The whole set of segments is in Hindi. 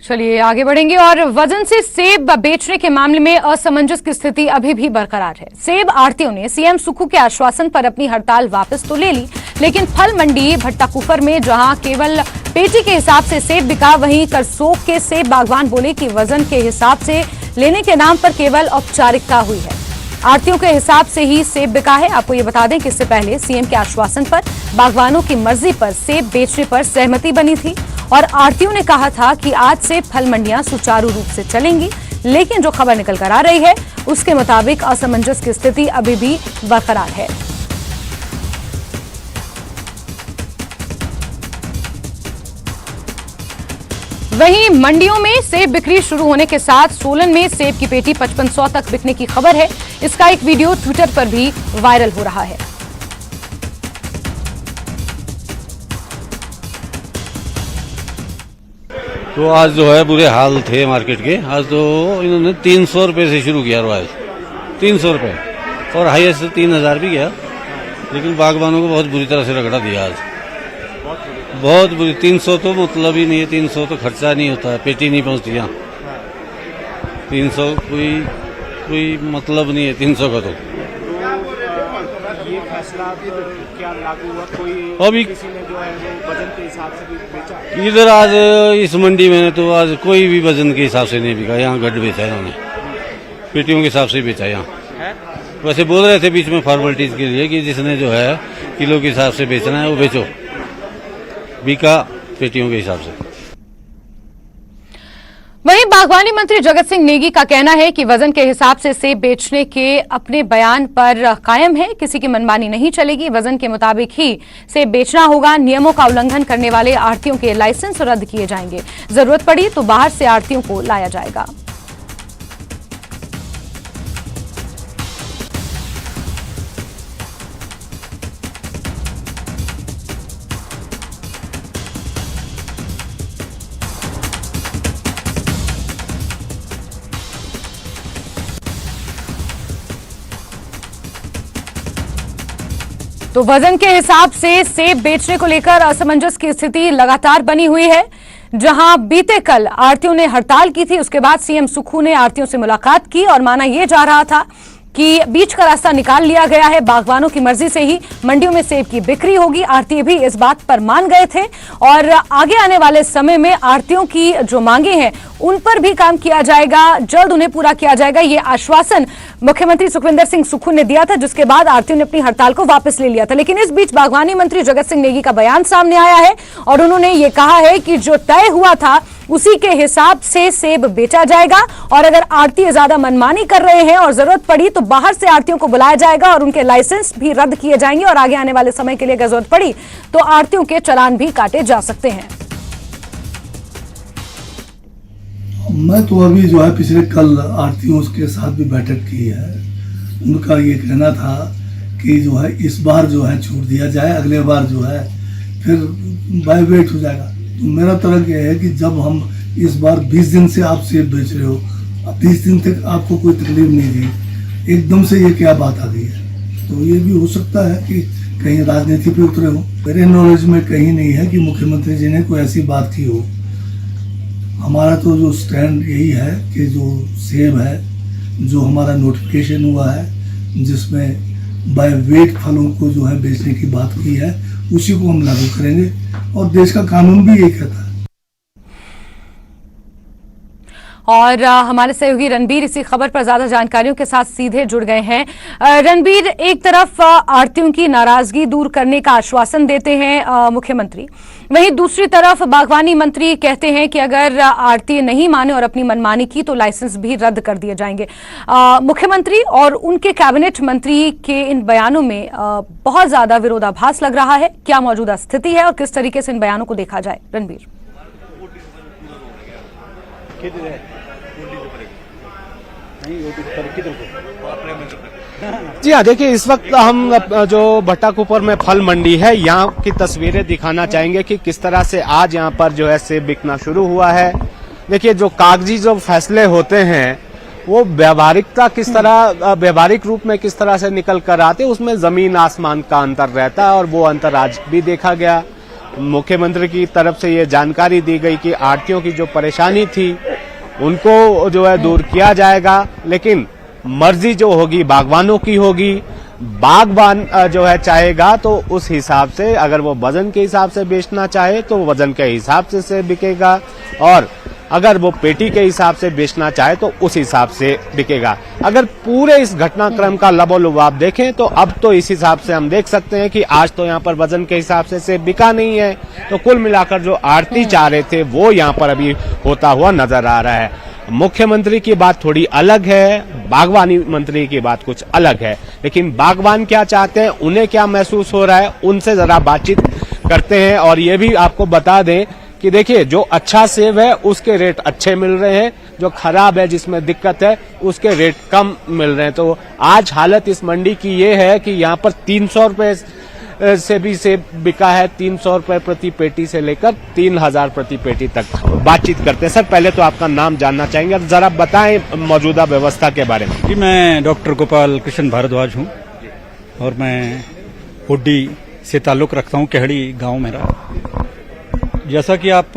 चलिए आगे बढ़ेंगे और वजन से सेब बेचने के मामले में असमंजस की स्थिति अभी भी बरकरार है। सेब आढ़तियों ने सीएम सुक्खू के आश्वासन पर अपनी हड़ताल वापस तो ले ली, लेकिन फल मंडी भट्टाकुफर में जहां केवल पेटी के हिसाब से सेब बिका, वहीं करसोग के सेब बागवान बोले कि वजन के हिसाब से लेने के नाम पर केवल औपचारिकता हुई है। आढ़तियों के हिसाब से ही सेब बिका है। आपको ये बता दें कि इससे पहले सीएम के आश्वासन पर बागवानों की मर्जी पर सेब बेचने पर सहमति बनी थी और आढ़तियों ने कहा था कि आज से फल मंडियां सुचारू रूप से चलेंगी, लेकिन जो खबर निकल कर आ रही है उसके मुताबिक असमंजस की स्थिति अभी भी बरकरार है। वहीं मंडियों में सेब बिक्री शुरू होने के साथ सोलन में सेब की पेटी 5500 तक बिकने की खबर है। इसका एक वीडियो ट्विटर पर भी वायरल हो रहा है। तो आज जो है बुरे हाल थे मार्केट के। आज तो इन्होंने 300 रुपये से शुरू किया आज 300 रुपये और हाईएस्ट 3000 भी गया, लेकिन बागवानों को बहुत बुरी तरह से रगड़ा दिया आज, बहुत बुरी। 300 तो मतलब ही नहीं है, 300 तो खर्चा नहीं होता है, पेटी नहीं पहुंचती यहाँ। 300 कोई मतलब नहीं है 300 का। तो ये फैसला क्या लागू हुआ? कोई अभी किसी ने जो है वो वजन के हिसाब से भी बेचा? इधर आज इस मंडी में तो आज कोई भी वजन के हिसाब से नहीं बिका। यहाँ गड्ढ बेचा है इन्होंने, पेटियों के हिसाब से बेचा। यहाँ वैसे बोल रहे थे बीच में फॉर्मेलिटीज के लिए कि जिसने जो है किलो के हिसाब से बेचना है वो बेचो, बिका पेटियों के हिसाब से। वहीं बागवानी मंत्री जगत सिंह नेगी का कहना है कि वजन के हिसाब से सेब बेचने के अपने बयान पर कायम है, किसी की मनमानी नहीं चलेगी। वजन के मुताबिक ही सेब बेचना होगा। नियमों का उल्लंघन करने वाले आढ़तियों के लाइसेंस रद्द किए जाएंगे। जरूरत पड़ी तो बाहर से आढ़तियों को लाया जाएगा। तो वजन के हिसाब से सेब बेचने को लेकर असमंजस की स्थिति लगातार बनी हुई है। जहां बीते कल आढ़तियों ने हड़ताल की थी, उसके बाद सीएम सुक्खू ने आढ़तियों से मुलाकात की और माना यह जा रहा था कि बीच का रास्ता निकाल लिया गया है। बागवानों की मर्जी से ही मंडियों में सेब की बिक्री होगी। आढ़ती भी इस बात पर मान गए थे और आगे आने वाले समय में आढ़तियों की जो मांगे हैं उन पर भी काम किया जाएगा, जल्द उन्हें पूरा किया जाएगा। ये आश्वासन मुख्यमंत्री सुखविंदर सिंह सुक्खू ने दिया था, जिसके बाद आढ़तियों ने अपनी हड़ताल को वापस ले लिया था। लेकिन इस बीच बागवानी मंत्री जगत सिंह नेगी का बयान सामने आया है और उन्होंने ये कहा है कि जो तय हुआ था उसी के हिसाब से सेब बेचा जाएगा और अगर आढ़ती ज्यादा मनमानी कर रहे हैं और जरूरत पड़ी तो बाहर से आढ़तियों को बुलाया जाएगा और उनके लाइसेंस भी रद्द किए जाएंगे और आगे आने वाले समय के लिए अगर जरूरत पड़ी तो आढ़तियों के चालान भी काटे जा सकते हैं। मैं तो अभी जो है पिछले कल आढ़तियों के साथ भी बैठक की है। उनका ये कहना था कि जो है इस बार जो है छूट दिया जाए, अगले बार जो है फिर बाय वेट हो जाएगा। तो मेरा तर्क यह है कि जब हम इस बार 20 दिन से आप सेब बेच रहे हो, 20 दिन तक आपको कोई तकलीफ नहीं थी, एकदम से ये क्या बात आ गई है? तो ये भी हो सकता है कि कहीं राजनीति पे उतरे हो। मेरे नॉलेज में कहीं नहीं है कि मुख्यमंत्री जी ने कोई ऐसी बात की हो। हमारा तो जो स्टैंड यही है कि जो सेब है, जो हमारा नोटिफिकेशन हुआ है जिसमें बाय वेट फलों को जो है बेचने की बात की है, उसी को हम लागू करेंगे और देश का कानून भी ये कहता है। और हमारे सहयोगी रणबीर इसी खबर पर ज्यादा जानकारियों के साथ सीधे जुड़ गए हैं। रणबीर, एक तरफ आढ़तियों की नाराजगी दूर करने का आश्वासन देते हैं मुख्यमंत्री, वहीं दूसरी तरफ बागवानी मंत्री कहते हैं कि अगर आढ़ती नहीं माने और अपनी मनमानी की तो लाइसेंस भी रद्द कर दिए जाएंगे। मुख्यमंत्री और उनके कैबिनेट मंत्री के इन बयानों में बहुत ज्यादा विरोधाभास लग रहा है। क्या मौजूदा स्थिति है और किस तरीके से इन बयानों को देखा जाए? रणबीर। जी हाँ, देखिए इस वक्त हम जो भट्टाकुफर में फल मंडी है यहाँ की तस्वीरें दिखाना चाहेंगे कि किस तरह से आज यहाँ पर जो है सेब बिकना शुरू हुआ है। देखिए जो कागजी जो फैसले होते हैं वो व्यावहारिकता किस तरह, व्यावहारिक रूप में किस तरह से निकल कर आते, उसमें जमीन आसमान का अंतर रहता है और वो अंतर आज भी देखा गया। मुख्यमंत्री की तरफ से ये जानकारी दी गई कि आढ़तियों की जो परेशानी थी उनको जो है दूर किया जाएगा, लेकिन मर्जी जो होगी बागवानों की होगी। बागवान जो है चाहेगा तो उस हिसाब से, अगर वो वजन के हिसाब से बेचना चाहे तो वजन के हिसाब से बिकेगा, और अगर वो पेटी के हिसाब से बेचना चाहे तो उस हिसाब से बिकेगा। अगर पूरे इस घटनाक्रम का लबोलुबाब देखें तो अब तो इस हिसाब से हम देख सकते हैं कि आज तो यहाँ पर वजन के हिसाब से सेब बिका नहीं है, तो कुल मिलाकर जो आढ़ती चाह रहे थे वो यहाँ पर अभी होता हुआ नजर आ रहा है। मुख्यमंत्री की बात थोड़ी अलग है, बागवानी मंत्री की बात कुछ अलग है, लेकिन बागवान क्या चाहते हैं, उन्हें क्या महसूस हो रहा है, उनसे जरा बातचीत करते हैं। और ये भी आपको बता दें कि देखिए, जो अच्छा सेब है उसके रेट अच्छे मिल रहे हैं, जो खराब है जिसमें दिक्कत है उसके रेट कम मिल रहे हैं। तो आज हालत इस मंडी की ये है कि यहाँ पर 300 रुपए से भी सेब बिका है, 300 रुपए प्रति पेटी से लेकर 3000 प्रति पेटी तक। बातचीत करते हैं। सर, पहले तो आपका नाम जानना चाहेंगे और जरा बताएं मौजूदा व्यवस्था के बारे में। जी, मैं डॉक्टर गोपाल कृष्ण भारद्वाज हूँ और मैं हुड्डी से ताल्लुक़ रखता हूँ, केहड़ी गांव मेरा। जैसा कि आप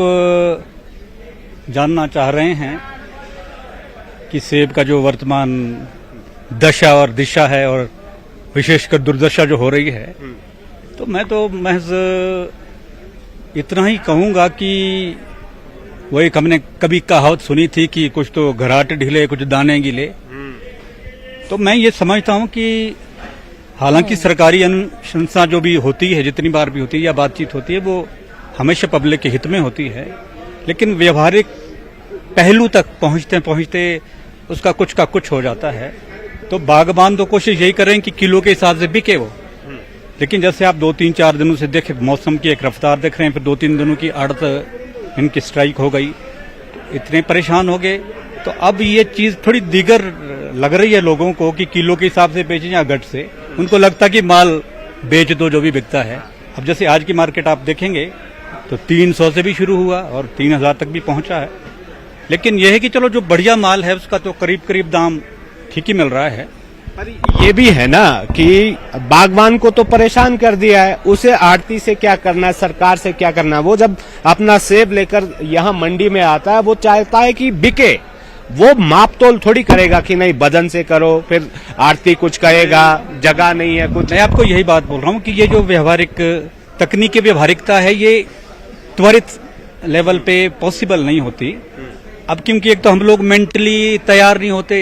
जानना चाह रहे हैं कि सेब का जो वर्तमान दशा और दिशा है और विशेषकर दुर्दशा जो हो रही है, तो मैं तो महज इतना ही कहूंगा कि वो एक हमने कभी कहावत सुनी थी कि कुछ तो घराट ढीले कुछ दाने गिले। तो मैं ये समझता हूं कि हालांकि सरकारी अनुशंसा जो भी होती है, जितनी बार भी होती है या बातचीत होती है, वो हमेशा पब्लिक के हित में होती है, लेकिन व्यवहारिक पहलू तक पहुंचते पहुंचते उसका कुछ का कुछ हो जाता है। तो बागबान तो कोशिश यही करें कि किलो के हिसाब से बिके वो, लेकिन जैसे आप 2-3-4 दिनों से देखें, मौसम की एक रफ्तार देख रहे हैं, फिर 2-3 दिनों की आड़त इनकी स्ट्राइक हो गई, इतने परेशान हो गए। तो अब ये चीज थोड़ी दीगर लग रही है लोगों को कि किलो के हिसाब से बेचें या गट से। उनको लगता कि माल बेच दो जो भी बिकता है। अब जैसे आज की मार्केट आप देखेंगे तो 300 से भी शुरू हुआ और 3000 तक भी पहुंचा है, लेकिन यह है कि चलो जो बढ़िया माल है उसका तो करीब करीब दाम ठीक ही मिल रहा है। पर ये भी है ना कि बागवान को तो परेशान कर दिया है, उसे आढ़ती से क्या करना है, सरकार से क्या करना है। वो जब अपना सेब लेकर यहाँ मंडी में आता है, वो चाहता है कि बिके, वो माप तोल थोड़ी करेगा कि नहीं वजन से करो, फिर आढ़ती कुछ कहेगा, जगह नहीं है कुछ। मैं आपको यही बात बोल रहा हूँ कि ये जो व्यवहारिक तकनीकी व्यवहारिकता है, ये त्वरित लेवल पे पॉसिबल नहीं होती। अब क्योंकि एक तो हम लोग मेंटली तैयार नहीं होते,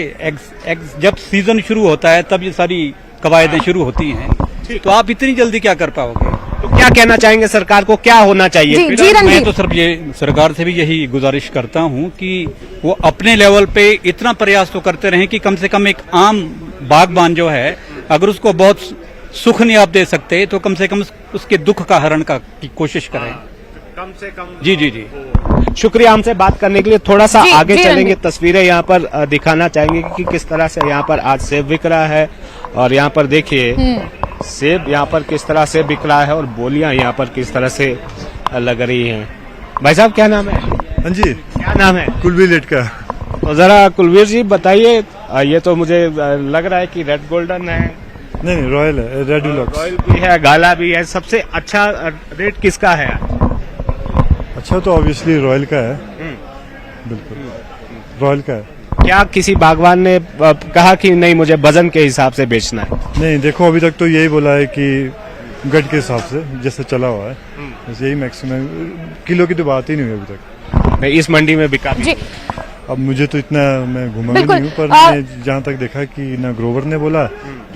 जब सीजन शुरू होता है तब ये सारी कवायदें शुरू होती हैं, तो आप इतनी जल्दी क्या कर पाओगे। तो क्या कहना चाहेंगे सरकार को, क्या होना चाहिए? मैं तो सिर्फ ये सरकार से भी यही गुजारिश करता हूं कि वो अपने लेवल पे इतना प्रयास तो करते रहें कि कम से कम एक आम बागबान जो है, अगर उसको बहुत सुख नहीं आप दे सकते तो कम से कम उसके दुख का हरण की कोशिश करें, कम से कम। जी जी जी, शुक्रिया हमसे बात करने के लिए। थोड़ा सा आगे जी, चलेंगे, तस्वीरें यहाँ पर दिखाना चाहेंगे कि किस तरह से यहाँ पर आज सेब बिक रहा है। और यहाँ पर देखिए सेब यहाँ पर किस तरह से बिक रहा है और बोलियां यहाँ पर किस तरह से लग रही हैं। भाई साहब, क्या नाम है? हाँ जी, क्या नाम है? कुलवीर लेट का। तो जरा कुलवीर जी बताइए, ये तो मुझे लग रहा है कि रेड गोल्डन है। नहीं, रॉयल है, रेड डिलक्स। रॉयल भी है, गाला भी है। सबसे अच्छा रेट किसका है? अच्छा तो ऑब्वियसली रॉयल का है, बिल्कुल रॉयल का है। क्या किसी बागवान ने कहा कि नहीं मुझे वजन के हिसाब से बेचना है? नहीं, देखो अभी तक तो यही बोला है कि गट के हिसाब से जैसे चला हुआ है, बस यही मैक्सिमम, किलो की तो बात ही नहीं हुई अभी तक। नहीं, इस मंडी में बिका भी। जी, अब मुझे तो इतना, मैं घूमा भी बिल्कुल, नहीं हूँ, पर मैं जहाँ तक देखा कि ना ग्रोवर ने बोला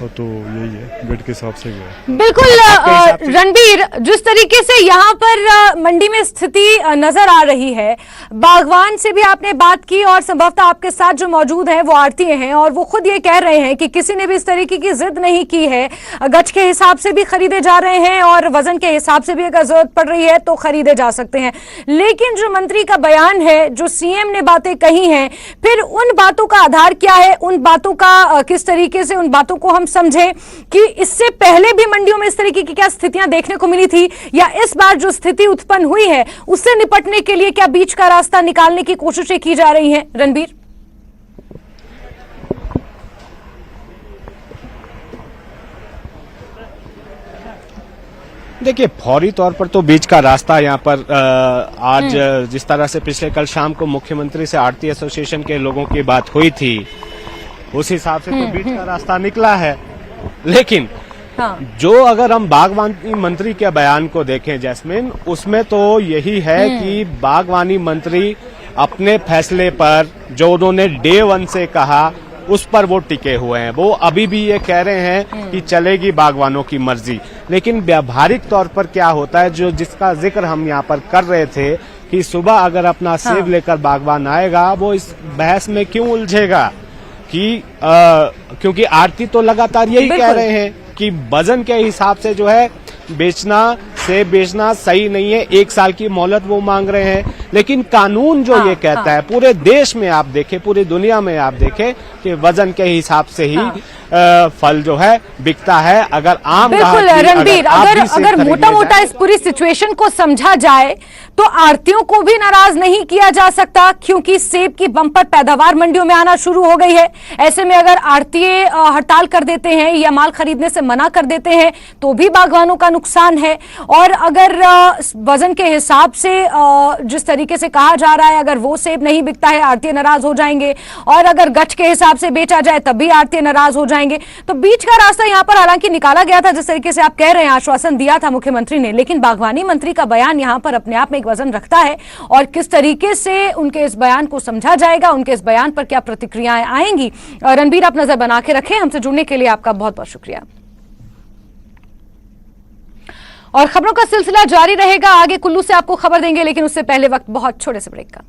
तो यही है, गट के हिसाब से गया। बिल्कुल रणबीर, जिस तरीके से यहाँ पर मंडी में स्थिति नजर आ रही है, बागवान से भी आपने बात की और संभवतः आपके साथ जो मौजूद हैं वो आढ़ती हैं, और वो खुद ये कह रहे हैं कि किसी ने भी इस तरीके की जिद नहीं की है, गज के हिसाब से भी खरीदे जा रहे हैं और वजन के हिसाब से भी अगर जरूरत पड़ रही है तो खरीदे जा सकते हैं। लेकिन जो मंत्री का बयान है, जो सीएम ने बातें कही हैं, फिर उन बातों का आधार क्या है, उन बातों का किस तरीके से उन बातों को हम समझें कि इससे पहले भी मंडियों में इस तरीके की क्या स्थितियां देखने को मिली थी, या इस बार जो स्थिति उत्पन्न हुई है उससे निपटने के लिए क्या बीच का रास्ता निकालने की कोशिशें की जा रही हैं? रणबीर, देखिए, फौरी तौर पर तो बीच का रास्ता यहाँ पर आज जिस तरह से पिछले कल शाम को मुख्यमंत्री से आढ़ती एसोसिएशन के लोगों की बात हुई थी, उस हिसाब से तो बीच का रास्ता निकला है। लेकिन जो अगर हम बागवानी मंत्री के बयान को देखें जैस्मिन, उसमें तो यही है कि बागवानी मंत्री अपने फैसले पर जो उन्होंने डे 1 से कहा उस पर वो टिके हुए हैं। वो अभी भी ये कह रहे हैं कि चलेगी बागवानों की मर्जी। लेकिन व्यावहारिक तौर पर क्या होता है, जो जिसका जिक्र हम यहाँ पर कर रहे थे कि सुबह अगर अपना सेब लेकर बागवान आएगा, वो इस बहस में क्यों उलझेगा कि क्योंकि आढ़ती तो लगातार यही कह रहे हैं कि वजन के हिसाब से जो है सेब बेचना सही नहीं है। 1 साल की मोहलत वो मांग रहे हैं। लेकिन कानून जो ये कहता है, पूरे देश में आप देखें, पूरी दुनिया में आप देखें कि वजन के हिसाब से ही फल जो है बिकता है। अगर आम बिल्कुल रणबीर, अगर मोटा मोटा इस पूरी सिचुएशन को समझा जाए तो आढ़तियों को भी नाराज नहीं किया जा सकता, क्योंकि सेब की बम्पर पैदावार मंडियों में आना शुरू हो गई है। ऐसे में अगर आढ़तिये हड़ताल कर देते हैं या माल खरीदने से मना कर देते हैं तो भी बागवानों का नुकसान है। और अगर वजन के हिसाब से जिस तरीके से कहा जा रहा है, अगर वो सेब नहीं बिकता है आढ़तिये नाराज हो जाएंगे, और अगर गठ के हिसाब से बेचा जाए तब भी आढ़तिये नाराज हो जाएंगे। तो बीच का रास्ता यहां पर हालांकि निकाला गया था, जिस तरीके से आप कह रहे हैं, आश्वासन दिया था मुख्यमंत्री ने। लेकिन बागवानी मंत्री का बयान यहां पर अपने आप में एक वजन रखता है, और किस तरीके से उनके इस बयान को समझा जाएगा, उनके इस बयान पर क्या प्रतिक्रियाएं आएंगी। रणबीर, आप नजर बना के रखें। हमसे जुड़ने के लिए आपका बहुत बहुत शुक्रिया। और खबरों का सिलसिला जारी रहेगा, आगे कुल्लू से आपको खबर देंगे, लेकिन उससे पहले वक्त बहुत छोटे से ब्रेक का।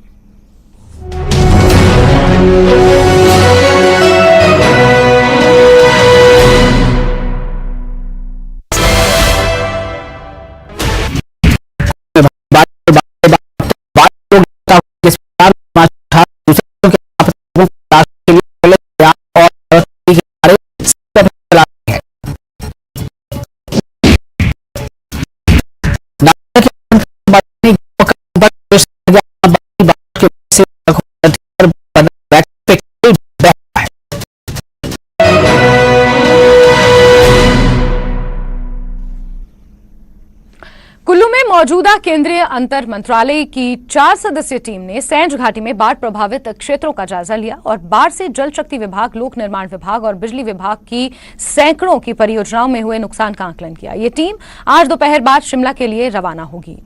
कुल्लू में मौजूदा केंद्रीय अंतर मंत्रालय की 4 सदस्यीय टीम ने सैंज घाटी में बाढ़ प्रभावित क्षेत्रों का जायजा लिया और बाढ़ से जल शक्ति विभाग, लोक निर्माण विभाग और बिजली विभाग की सैकड़ों की परियोजनाओं में हुए नुकसान का आकलन किया। ये टीम आज दोपहर बाद शिमला के लिए रवाना होगी।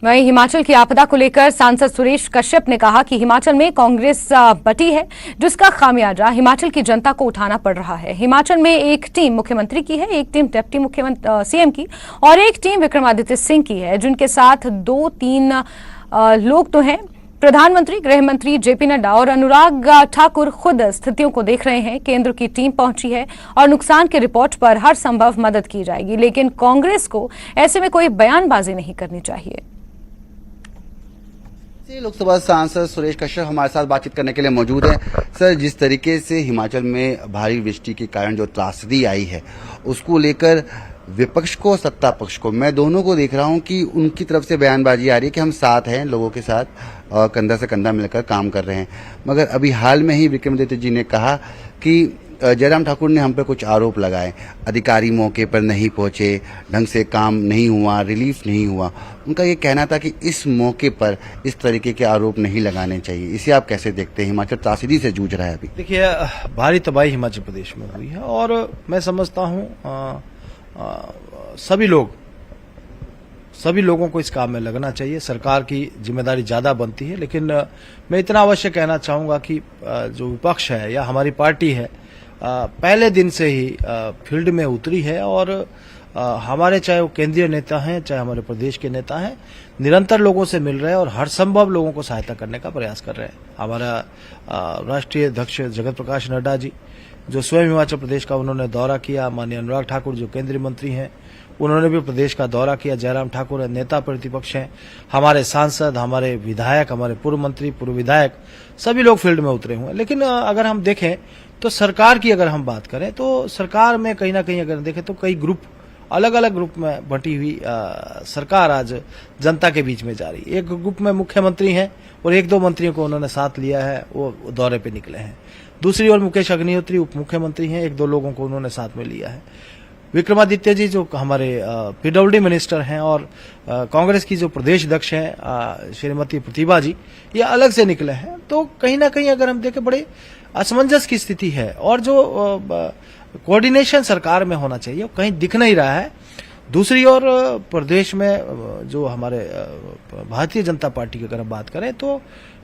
वहीं हिमाचल की आपदा को लेकर सांसद सुरेश कश्यप ने कहा कि हिमाचल में कांग्रेस बटी है, जिसका खामियाजा हिमाचल की जनता को उठाना पड़ रहा है। हिमाचल में एक टीम मुख्यमंत्री की है, एक टीम डिप्टी मुख्यमंत्री सीएम की और एक टीम विक्रमादित्य सिंह की है, जिनके साथ 2-3 लोग तो हैं। प्रधानमंत्री, गृह मंत्री जेपी नड्डा और अनुराग ठाकुर खुद स्थितियों को देख रहे हैं। केंद्र की टीम पहुंची है और नुकसान की रिपोर्ट पर हर संभव मदद की जाएगी, लेकिन कांग्रेस को ऐसे में कोई बयानबाजी नहीं करनी चाहिए। लोकसभा सांसद सुरेश कश्यप हमारे साथ बातचीत करने के लिए मौजूद है। सर, जिस तरीके से हिमाचल में भारी वृष्टि के कारण जो त्रासदी आई है, उसको लेकर विपक्ष को, सत्ता पक्ष को, मैं दोनों को देख रहा हूं कि उनकी तरफ से बयानबाजी आ रही है कि हम साथ हैं, लोगों के साथ कंधा से कंधा मिलकर काम कर रहे हैं। मगर अभी हाल में ही विक्रमादित्य जी ने कहा कि जयराम ठाकुर ने हम पर कुछ आरोप लगाए, अधिकारी मौके पर नहीं पहुंचे, ढंग से काम नहीं हुआ, रिलीफ नहीं हुआ। उनका ये कहना था कि इस मौके पर इस तरीके के आरोप नहीं लगाने चाहिए। इसे आप कैसे देखते हैं? हिमाचल त्रासदी से जूझ रहा है अभी। देखिए, भारी तबाही हिमाचल प्रदेश में हुई है और मैं समझता हूँ सभी लोगों को इस काम में लगना चाहिए। सरकार की जिम्मेदारी ज्यादा बनती है, लेकिन मैं इतना अवश्य कहना चाहूंगा कि जो विपक्ष है या हमारी पार्टी है, पहले दिन से ही फील्ड में उतरी है और हमारे, चाहे वो केंद्रीय नेता हैं, चाहे हमारे प्रदेश के नेता हैं, निरंतर लोगों से मिल रहे हैं और हर संभव लोगों को सहायता करने का प्रयास कर रहे हैं। हमारा राष्ट्रीय अध्यक्ष जगत प्रकाश नड्डा जी, जो स्वयं हिमाचल प्रदेश का उन्होंने दौरा किया, माननीय अनुराग ठाकुर जो केंद्रीय मंत्री हैं, उन्होंने भी प्रदेश का दौरा किया। जयराम ठाकुर नेता प्रतिपक्ष हैं, हमारे सांसद, हमारे विधायक, हमारे पूर्व मंत्री, पूर्व विधायक, सभी लोग फील्ड में उतरे हुए हैं। लेकिन अगर हम देखें तो सरकार की अगर हम बात करें तो सरकार में कहीं ना कहीं अगर देखें तो कई ग्रुप, अलग अलग ग्रुप में बटी हुई सरकार आज जनता के बीच में जा रही है। एक ग्रुप में मुख्यमंत्री हैं और 1-2 मंत्रियों को उन्होंने साथ लिया है, वो दौरे पे निकले हैं। दूसरी ओर मुकेश अग्निहोत्री उप मुख्यमंत्री हैं, 1-2 लोगों को उन्होंने साथ में लिया है। विक्रमादित्य जी जो हमारे पीडब्ल्यूडी मिनिस्टर हैं और कांग्रेस की जो प्रदेश अध्यक्ष हैं श्रीमती प्रतिभा जी, ये अलग से निकले हैं। तो कहीं ना कहीं अगर हम देखें बड़े असमंजस की स्थिति है और जो कोऑर्डिनेशन सरकार में होना चाहिए वो कहीं दिख नहीं रहा है। दूसरी ओर प्रदेश में जो हमारे भारतीय जनता पार्टी की अगर हम बात करें तो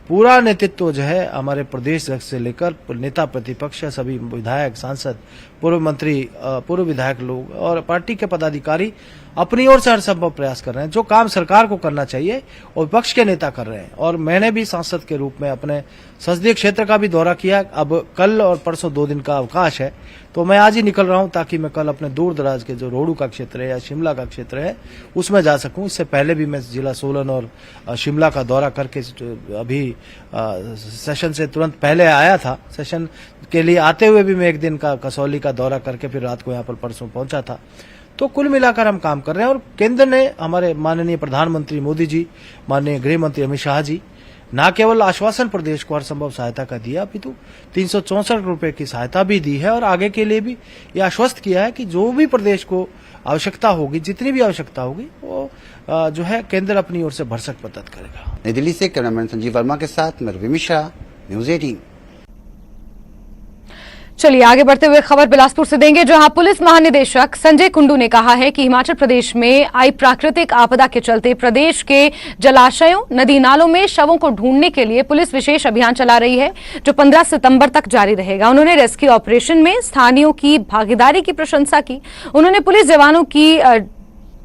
पूरा नेतृत्व जो है हमारे प्रदेश अध्यक्ष से लेकर नेता प्रतिपक्ष, सभी विधायक, सांसद, पूर्व मंत्री, पूर्व विधायक लोग और पार्टी के पदाधिकारी अपनी ओर से हर संभव प्रयास कर रहे हैं। जो काम सरकार को करना चाहिए और विपक्ष के नेता कर रहे हैं। और मैंने भी सांसद के रूप में अपने संसदीय क्षेत्र का भी दौरा किया। अब कल और परसों 2 दिन का अवकाश है, तो मैं आज ही निकल रहा हूं ताकि मैं कल अपने दूर दराज के जो रोहडू का क्षेत्र है या शिमला का क्षेत्र है उसमें जा सकूं। इससे पहले भी मैं जिला सोलन और शिमला का दौरा करके अभी सेशन से तुरंत पहले आया था। सेशन के लिए आते हुए भी मैं 1 दिन का कसौली का दौरा करके फिर रात को यहाँ पर परसों पहुंचा था। तो कुल मिलाकर हम काम कर रहे हैं और केंद्र ने हमारे माननीय प्रधानमंत्री मोदी जी, माननीय गृह मंत्री अमित शाह जी न केवल आश्वासन प्रदेश को हर संभव सहायता का दिया, अपितु 364 रुपए की सहायता भी दी है और आगे के लिए भी ये आश्वस्त किया है कि जो भी प्रदेश को आवश्यकता होगी, जितनी भी आवश्यकता होगी, वो जो है केंद्र अपनी ओर से भरसक मदद करेगा। नई दिल्ली से कैमरामैन संजीव वर्मा के साथ मैं रवि मिश्रा, न्यूज 18। चलिए आगे बढ़ते हुए खबर बिलासपुर से देंगे, जहां पुलिस महानिदेशक संजय कुंडू ने कहा है कि हिमाचल प्रदेश में आई प्राकृतिक आपदा के चलते प्रदेश के जलाशयों, नदी नालों में शवों को ढूंढने के लिए पुलिस विशेष अभियान चला रही है, जो 15 सितंबर तक जारी रहेगा। उन्होंने रेस्क्यू ऑपरेशन में स्थानीयों की भागीदारी की प्रशंसा की। उन्होंने पुलिस जवानों की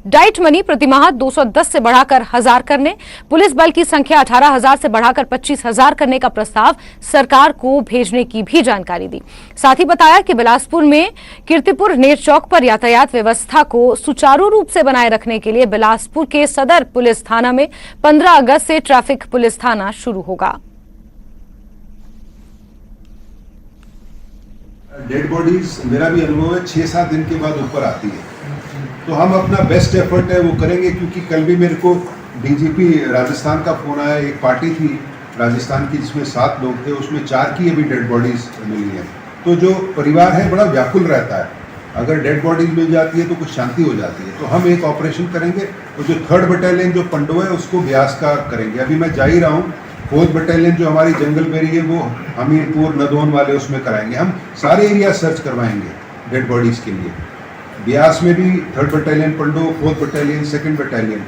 डाइट मनी प्रतिमाह 210 से बढ़ाकर 1000 करने, पुलिस बल की संख्या 18,000 से बढ़ाकर 25,000 करने का प्रस्ताव सरकार को भेजने की भी जानकारी दी। साथ ही बताया कि बिलासपुर में कीर्तिपुर नेर चौक पर यातायात व्यवस्था को सुचारू रूप से बनाए रखने के लिए बिलासपुर के सदर पुलिस थाना में 15 अगस्त से ट्रैफिक पुलिस थाना शुरू होगा। डेड बॉडीज मेरा भी अनुभव है 6-7 दिन के बाद ऊपर आती है, तो हम अपना बेस्ट एफर्ट है वो करेंगे। क्योंकि कल भी मेरे को डीजीपी राजस्थान का फोन आया, एक पार्टी थी राजस्थान की जिसमें 7 लोग थे, उसमें 4 की अभी डेड बॉडीज मिली हैं। तो जो परिवार है बड़ा व्याकुल रहता है, अगर डेड बॉडीज मिल जाती है तो कुछ शांति हो जाती है। तो हम एक ऑपरेशन करेंगे, तो जो 3rd बटालियन जो पंडो है उसको ब्यास का करेंगे। अभी मैं जा ही रहा हूँ, 4th बटालियन जो हमारी जंगलबेरी है वो हमीरपुर, नदौन वाले उसमें कराएंगे। हम सारे एरिया सर्च करवाएंगे डेड बॉडीज के लिए। ब्यास में भी 3rd बटालियन पंडो, 4th battalion, 2nd battalion.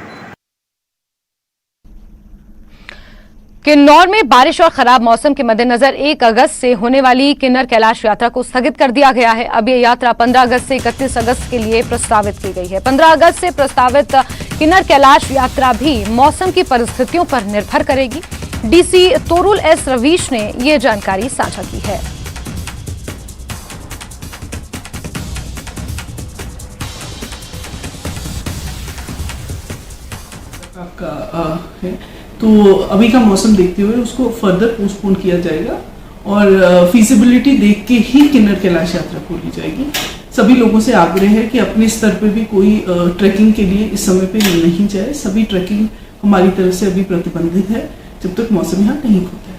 Kinnaur में बारिश और खराब मौसम के मद्देनजर 1 अगस्त से होने वाली किन्नर कैलाश यात्रा को स्थगित कर दिया गया है। अब ये यात्रा 15 अगस्त से 31 अगस्त के लिए प्रस्तावित की गई है। 15 अगस्त से प्रस्तावित किन्नर कैलाश यात्रा भी मौसम की परिस्थितियों पर निर्भर करेगी। डीसी तोरुल एस रवीश ने ये जानकारी साझा की है। है तो अभी का मौसम देखते हुए उसको फर्दर पोस्टपोन किया जाएगा और फिजिबिलिटी देख के ही किन्नर कैलाश यात्रा खोली जाएगी। सभी लोगों से आग्रह है कि अपने स्तर पे भी कोई ट्रैकिंग के लिए इस समय पे नहीं जाए। सभी ट्रैकिंग हमारी तरफ से अभी प्रतिबंधित है जब तक मौसम यहाँ ठीक होता है।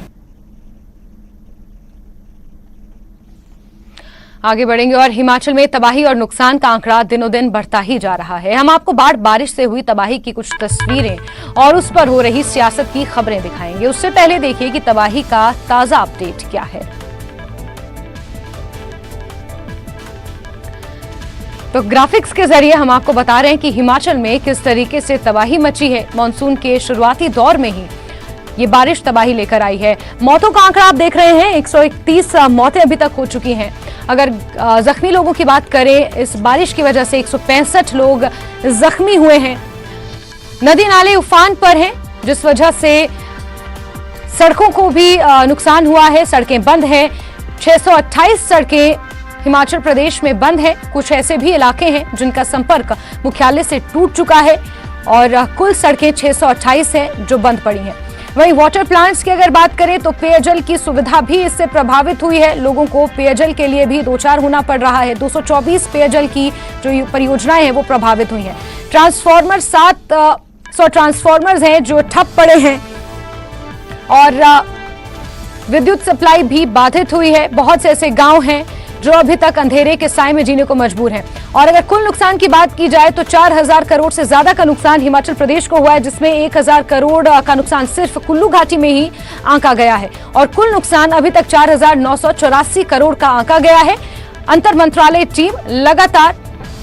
आगे बढ़ेंगे और हिमाचल में तबाही और नुकसान का आंकड़ा दिनों दिन बढ़ता ही जा रहा है। हम आपको बारिश से हुई तबाही की कुछ तस्वीरें और उस पर हो रही सियासत की खबरें दिखाएंगे। उससे पहले देखिए कि तबाही का ताजा अपडेट क्या है। तो ग्राफिक्स के जरिए हम आपको बता रहे हैं कि हिमाचल में किस तरीके से तबाही मची है। मानसून के शुरुआती दौर में ही ये बारिश तबाही लेकर आई है। मौतों का आंकड़ा आप देख रहे हैं, 131 मौतें अभी तक हो चुकी हैं। अगर जख्मी लोगों की बात करें, इस बारिश की वजह से 165 लोग जख्मी हुए हैं। नदी नाले उफान पर हैं, जिस वजह से सड़कों को भी नुकसान हुआ है। सड़कें बंद हैं, 628 सड़कें हिमाचल प्रदेश में बंद है। कुछ ऐसे भी इलाके हैं जिनका संपर्क मुख्यालय से टूट चुका है और कुल सड़कें 628 हैं जो बंद पड़ी हैं। वहीं वाटर प्लांट्स की अगर बात करें तो पेयजल की सुविधा भी इससे प्रभावित हुई है। लोगों को पेयजल के लिए भी दो चार होना पड़ रहा है। 224 पेयजल की जो परियोजनाएं हैं वो प्रभावित हुई हैं। ट्रांसफार्मर 700 ट्रांसफार्मर्स हैं जो ठप पड़े हैं और विद्युत सप्लाई भी बाधित हुई है। बहुत से ऐसे गांव हैं जो अभी तक अंधेरे के साए में जीने को मजबूर हैं। और अगर कुल नुकसान की बात की जाए तो 4000 करोड़ से ज्यादा का नुकसान हिमाचल प्रदेश को हुआ है, जिसमें 1000 करोड़ का नुकसान सिर्फ कुल्लू घाटी में ही आंका गया है और कुल नुकसान अभी तक 4984 करोड़ का आंका गया है। अंतर मंत्रालय टीम लगातार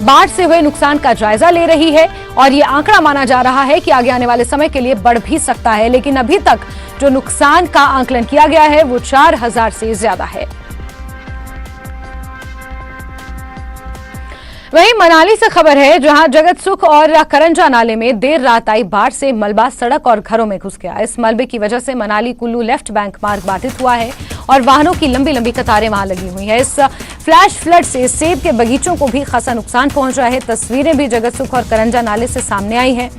बाढ़ से हुए नुकसान का जायजा ले रही है और ये आंकड़ा माना जा रहा है कि आगे आने वाले समय के लिए बढ़ भी सकता है, लेकिन अभी तक जो नुकसान का आंकलन किया गया है वो 4000 से ज्यादा है। वहीं मनाली से खबर है, जहां जगत सुख और करंजा नाले में देर रात आई बाढ़ से मलबा सड़क और घरों में घुस गया। इस मलबे की वजह से मनाली कुल्लू लेफ्ट बैंक मार्ग बाधित हुआ है और वाहनों की लंबी लंबी कतारें वहां लगी हुई है। इस फ्लैश फ्लड से सेब के बगीचों को भी खासा नुकसान पहुंचा है। तस्वीरें भी जगत सुख और करंजा नाले से सामने आई हैं।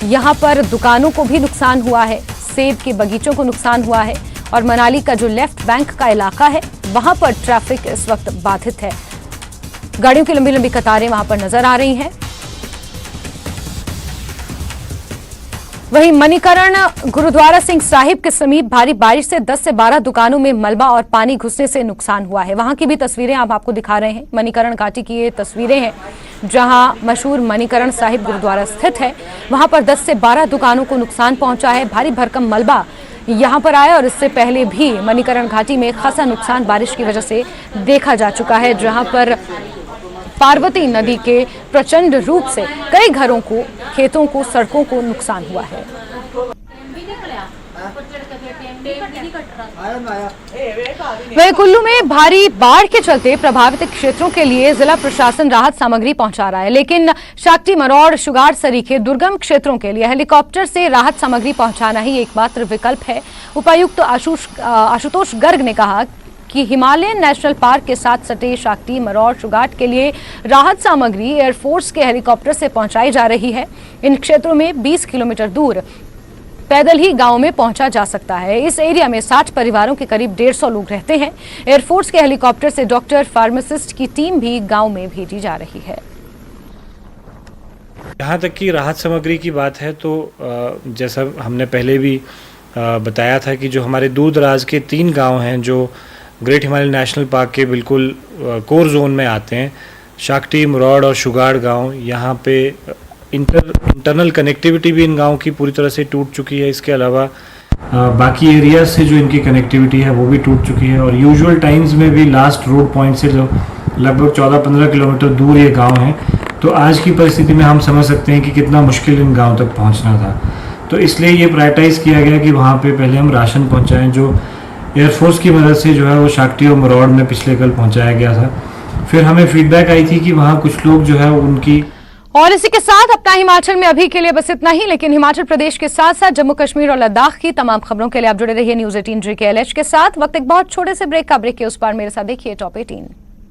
यहां पर दुकानों को भी नुकसान हुआ है, सेब के बगीचों को नुकसान हुआ है और मनाली का जो लेफ्ट बैंक का इलाका है वहां पर ट्रैफिक इस वक्त बाधित है। गाड़ियों की लंबी लंबी कतारें वहां पर नजर आ रही हैं। वहीं मणिकरण गुरुद्वारा सिंह साहिब के समीप भारी बारिश से 10 से 12 दुकानों में मलबा और पानी घुसने से नुकसान हुआ है। वहां की भी तस्वीरें आप आपको दिखा रहे हैं। मणिकरण घाटी की ये तस्वीरें हैं जहां मशहूर मणिकरण साहिब गुरुद्वारा स्थित है। वहां पर 10 से 12 दुकानों को नुकसान पहुंचा है। भारी भरकम मलबा यहां पर आया और इससे पहले भी मणिकरण घाटी में खासा नुकसान बारिश की वजह से देखा जा चुका है, जहां पर पार्वती नदी के प्रचंड रूप से कई घरों को, खेतों को, सड़कों को नुकसान हुआ है। वहीं कुल्लू में भारी बाढ़ के चलते प्रभावित क्षेत्रों के लिए जिला प्रशासन राहत सामग्री पहुंचा रहा है, लेकिन शाक्टी, मरौड़, शुगाड़ सरीखे दुर्गम क्षेत्रों के लिए हेलीकॉप्टर से राहत सामग्री पहुंचाना ही एकमात्र विकल्प है। उपायुक्त आशुतोष गर्ग ने कहा कि हिमालयन नेशनल पार्क के साथ सटे शाक्टी, मरौड़, शुगाड़ के लिए राहत सामग्री एयरफोर्स के हेलीकॉप्टर से पहुंचाई जा रही है। इन क्षेत्रों में 20 किलोमीटर दूर पैदल ही गांव में पहुंचा जा सकता है। इस एरिया में 60 परिवारों के करीब 150 लोग रहते हैं। एयरफोर्स के हेलीकॉप्टर से डॉक्टर, फार्मासिस्ट की टीम भी गांव में भेजी जा रही है। यहाँ तक की राहत सामग्री की बात है तो जैसा हमने पहले भी बताया था कि जो हमारे दूर दराज के 3 गाँव हैं जो ग्रेट हिमालयन नेशनल पार्क के बिल्कुल कोर जोन में आते हैं, शाक्टी, मरौड़ और शुगाड़ गांव, यहाँ पे इंटरनल कनेक्टिविटी भी इन गांव की पूरी तरह से टूट चुकी है। इसके अलावा बाकी एरिया से जो इनकी कनेक्टिविटी है वो भी टूट चुकी है और यूजुअल टाइम्स में भी लास्ट रोड पॉइंट से जो लगभग 14-15 किलोमीटर दूर ये गाँव हैं, तो आज की परिस्थिति में हम समझ सकते हैं कि कितना मुश्किल इन गाँव तक पहुँचना था। तो इसलिए ये प्रायोरिटाइज़ किया गया कि वहाँ पर पहले हम राशन पहुँचाएँ, जो एयरफोर्स की मदद से जो है वो शाक्टी और मरौड़ में पिछले कल पहुंचाया गया था। फिर हमें फीडबैक आई थी कि वहाँ कुछ लोग जो है उनकी। और इसी के साथ अपना हिमाचल में अभी के लिए बस इतना ही, लेकिन हिमाचल प्रदेश के साथ साथ जम्मू कश्मीर और लद्दाख की तमाम खबरों के लिए आप जुड़े रहिए न्यूज़ 18 JKLH के साथ। वक्त एक बहुत छोटे से ब्रेक का, ब्रेक के उस पार मेरे साथ देखिए टॉप 18।